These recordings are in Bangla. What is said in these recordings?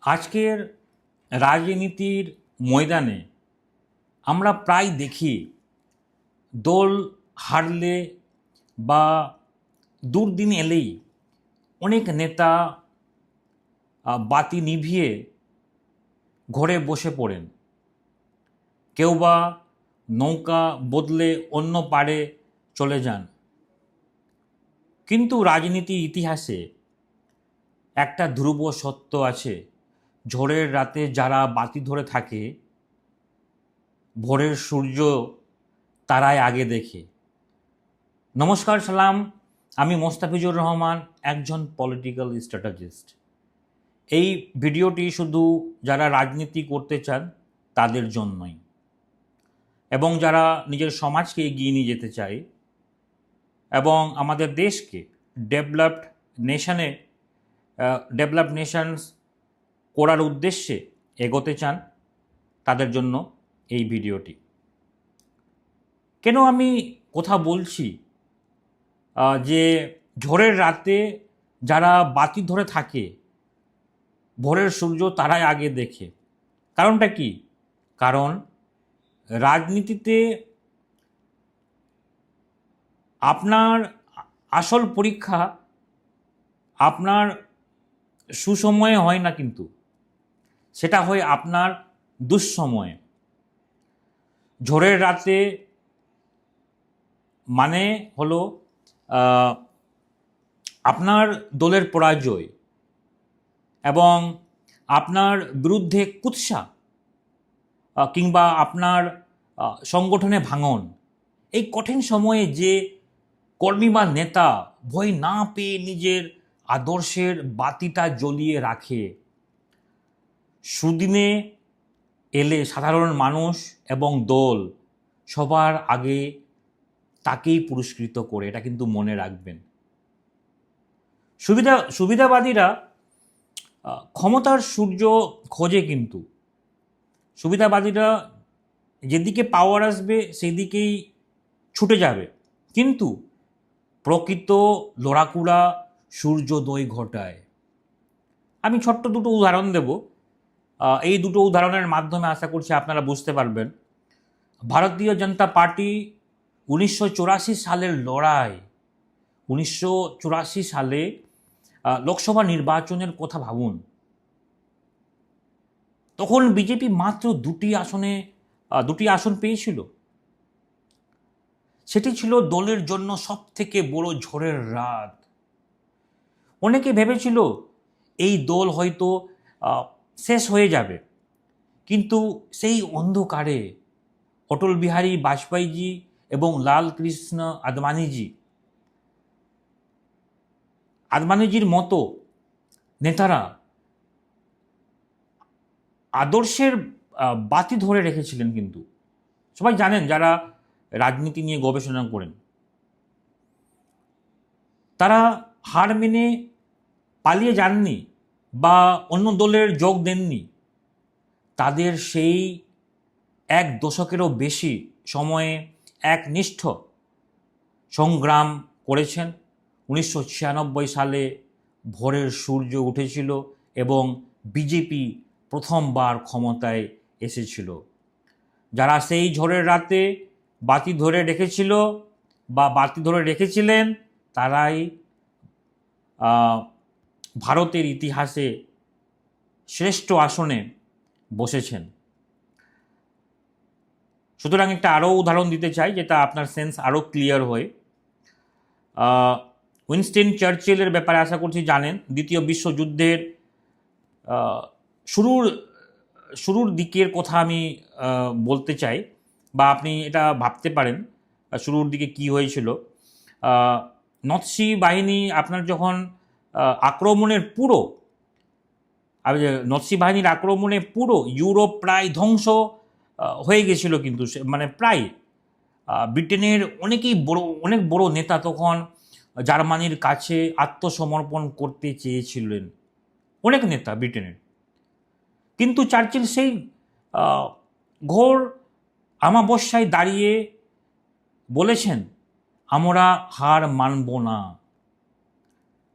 আজকের রাজনীতির ময়দানে আমরা প্রায় দেখি দল হারলে বা দুর্দিন এলেই অনেক নেতা বাতি নিভিয়ে ঘরে বসে পড়েন। কেউ বা নৌকা বদলে অন্য পাড়ে চলে যান। কিন্তু রাজনীতির ইতিহাসে একটা ধ্রুব সত্য আছে, ঝড়ের রাতে যারা বাতি ধরে থাকে ভোরের সূর্য তারাই আগে দেখে। নমস্কার, সালাম। আমি মোস্তাফিজুর রহমান, একজন পলিটিক্যাল স্ট্র্যাটেজিস্ট। এই ভিডিওটি শুধু যারা রাজনীতি করতে চান তাদের জন্যই, এবং যারা নিজের সমাজকে এগিয়ে নিয়ে যেতে চায় এবং আমাদের দেশকে ডেভেলপড নেশনস করার উদ্দেশ্যে এগোতে চান তাদের জন্য এই ভিডিওটি। কেন আমি কথা বলছি যে ঝড়ের রাতে যারা বাতি ধরে থাকে ভোরের সূর্য তারাই আগে দেখে? কারণটা কি? কারণ রাজনীতিতে আপনার আসল পরীক্ষা আপনার সুসময়ে হয় না, কিন্তু সেটা হয় আপনার দুঃসময়ে। ঝড়ের রাতে মানে হলো আপনার দলের পরাজয় এবং আপনার বিরুদ্ধে কুৎসা কিংবা আপনার সংগঠনে ভাঙন। এই কঠিন সময়ে যে কর্মী বা নেতা ভয় না পেয়ে নিজের আদর্শের বাতিটা জ্বলিয়ে রাখে, সুদিনে এলে সাধারণ মানুষ এবং দল সবার আগে তাকেই পুরস্কৃত করে, এটা কিন্তু মনে রাখবেন। সুবিধাবাদীরা ক্ষমতার সূর্য খোঁজে, কিন্তু সুবিধাবাদীরা যেদিকে পাওয়ার আসবে সেদিকেই ছুটে যাবে, কিন্তু প্রকৃত লড়াকুড়া সূর্যোদয় ঘটায়। আমি ছোট্ট দুটো উদাহরণ দেব। এই দুটো উদাহরণের মাধ্যমে আশা করছি আপনারা বুঝতে পারবেন। ভারতীয় জনতা পার্টি 1984 সালের লড়াই, 1984 সালে লোকসভা নির্বাচনের কথা ভাবুন। তখন বিজেপি মাত্র দুটি আসন পেয়েছিল। সেটি ছিল দলের জন্য সব থেকে বড় ঝড়ের রাত। অনেকে ভেবেছিল এই দল হয়তো শেষ হয়ে যাবে, কিন্তু সেই অন্ধকারে অটল বিহারী বাজপেয়ীজি এবং লাল কৃষ্ণ আদবানিজির মতো নেতারা আদর্শের বাতি ধরে রেখেছিলেন। কিন্তু সবাই জানেন, যারা রাজনীতি নিয়ে গবেষণা করেন, তারা হার মেনে পালিয়ে যাননি বা অন্য দলের যোগ দেননি। তাদের সেই এক দশকেরও বেশি সময়ে একনিষ্ঠ সংগ্রাম করেছেন। 1996 সালে ভোরের সূর্য উঠেছিল এবং বিজেপি প্রথমবার ক্ষমতায় এসেছিল। যারা সেই ঝড়ের রাতে বাতি ধরে রেখেছিল বা বাতি ধরে রেখেছিলেন, তারাই ভারতের ইতিহাসে শ্রেষ্ঠ আসনে বসেছেন। সুতরাং একটা আরও উদাহরণ দিতে চাই, যেটা আপনার সেন্স আরও ক্লিয়ার হয়। উইনস্টন চার্চিলের ব্যাপারে আশা করছি জানেন। দ্বিতীয় বিশ্বযুদ্ধের শুরুর দিকের কথা আমি বলতে চাই, বা আপনি এটা ভাবতে পারেন শুরুর দিকে কি হয়েছিল। নৎসি বাহিনী আপনার যখন নৎসি বাহিনীর আক্রমণে পুরো ইউরোপ প্রায় ধ্বংস হয়ে গেছিল, কিন্তু মানে প্রায় ব্রিটেনের অনেক বড় নেতা তখন জার্মানির কাছে আত্মসমর্পণ করতে চেয়েছিলেন, অনেক নেতা ব্রিটেনের। কিন্তু চার্চিল সেই ঘোর আমাবস্যায় দাঁড়িয়ে বলেছেন, আমরা হার মানব না।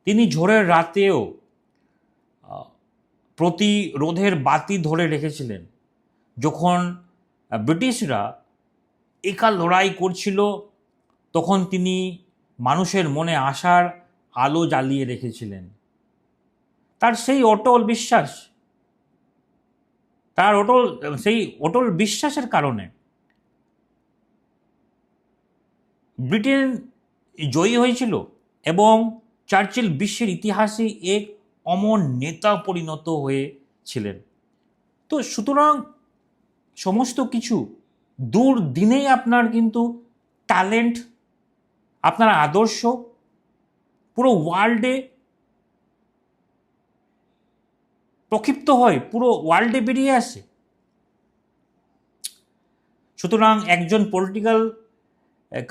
তিনি ঝড়ের রাতেও প্রতিরোধের বাতি ধরে রেখেছিলেন। যখন ব্রিটিশরা একা লড়াই করছিল, তখন তিনি মানুষের মনে আশার আলো জ্বালিয়ে রেখেছিলেন। তার সেই অটল বিশ্বাসের কারণে ব্রিটেন জয়ী হয়েছিল এবং চার্চিল বিশ্বের ইতিহাসে এক অমর নেতা পরিণত হয়েছিলেন। তো সুতরাং সমস্ত কিছু দুর্দিনেই আপনার কিন্তু ট্যালেন্ট, আপনার আদর্শ পুরো ওয়ার্ল্ডে প্রক্ষিপ্ত হয়, পুরো ওয়ার্ল্ডে বেরিয়ে আসে। সুতরাং একজন পলিটিক্যাল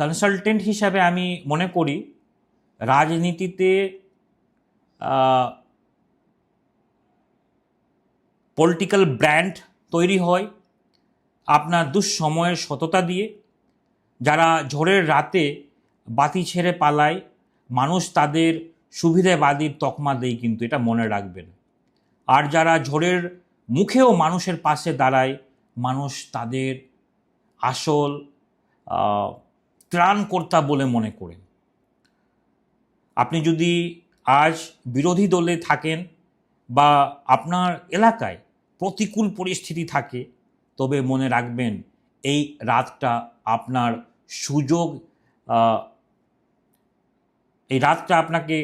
কনসালটেন্ট হিসাবে আমি মনে করি রাজনীতিতে পলিটিক্যাল ব্র্যান্ড তৈরি হয় আপনার দুঃসময়ের সততা দিয়ে। যারা ঝড়ের রাতে বাতি ছেড়ে পালায়, মানুষ তাদের সুবিধাবাদীর তকমা দেয়, কিন্তু এটা মনে রাখবেন। আর যারা ঝড়ের মুখেও মানুষের পাশে দাঁড়ায়, মানুষ তাদের আসল ত্রাণকর্তা বলে মনে করেন। আপনি যদি আজ বিরোধী দলে থাকেন বা আপনার এলাকায় প্রতিকূল পরিস্থিতি থাকে, তবে মনে রাখবেন এই রাতটা আপনার সুযোগ, এই রাতটা আপনাকে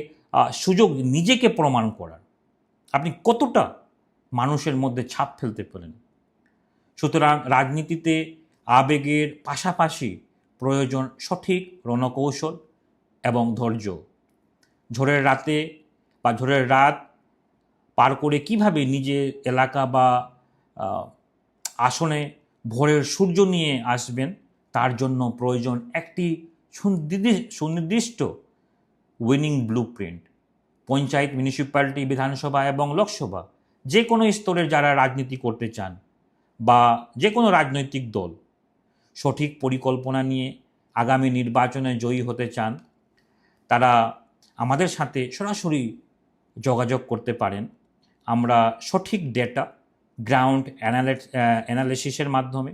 সুযোগ নিজেকে প্রমাণ করার, আপনি কতটা মানুষের মধ্যে ছাপ ফেলতে পারেন। সুতরাং রাজনীতিতে আবেগের পাশাপাশি প্রয়োজন সঠিক রণকৌশল এবং ধৈর্য। ঝড়ের রাতে বা ঝড়ের রাত পার করে কিভাবে নিজের এলাকা বা আসনে ভোরের সূর্য নিয়ে আসবেন, তার জন্য প্রয়োজন একটি সুনির্দিষ্ট উইনিং ব্লুপ্রিন্ট। পঞ্চায়েত, মিউনিসিপ্যালিটি, বিধানসভা এবং লোকসভা, যে কোনো স্তরের যারা রাজনীতি করতে চান বা যে কোনো রাজনৈতিক দল সঠিক পরিকল্পনা নিয়ে আগামী নির্বাচনে জয়ী হতে চান, তারা আমাদের সাথে সরাসরি যোগাযোগ করতে পারেন। আমরা সঠিক ডেটা, গ্রাউন্ড অ্যানালিসিসের মাধ্যমে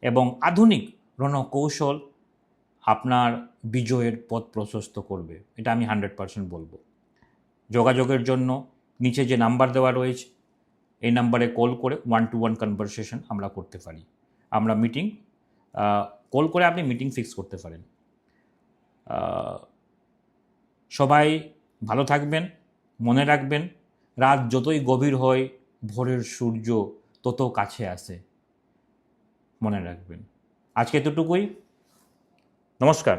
এবং আধুনিক রণকৌশল আপনার বিজয়ের পথ প্রশস্ত করবে, এটা আমি 100% বলবো। যোগাযোগের জন্য নিচে যে নাম্বার দেওয়া রয়েছে, এই নাম্বারে কল করে 1-to-1 কনভারসেশন আমরা করতে পারি। আমরা কল করে আপনি মিটিং ফিক্স করতে পারেন। সবাই ভালো থাকবেন। মনে রাখবেন, রাত যতই গভীর হয়, ভোরের সূর্য তত কাছে আসে। মনে রাখবেন। আজকে এতটুকুই। নমস্কার।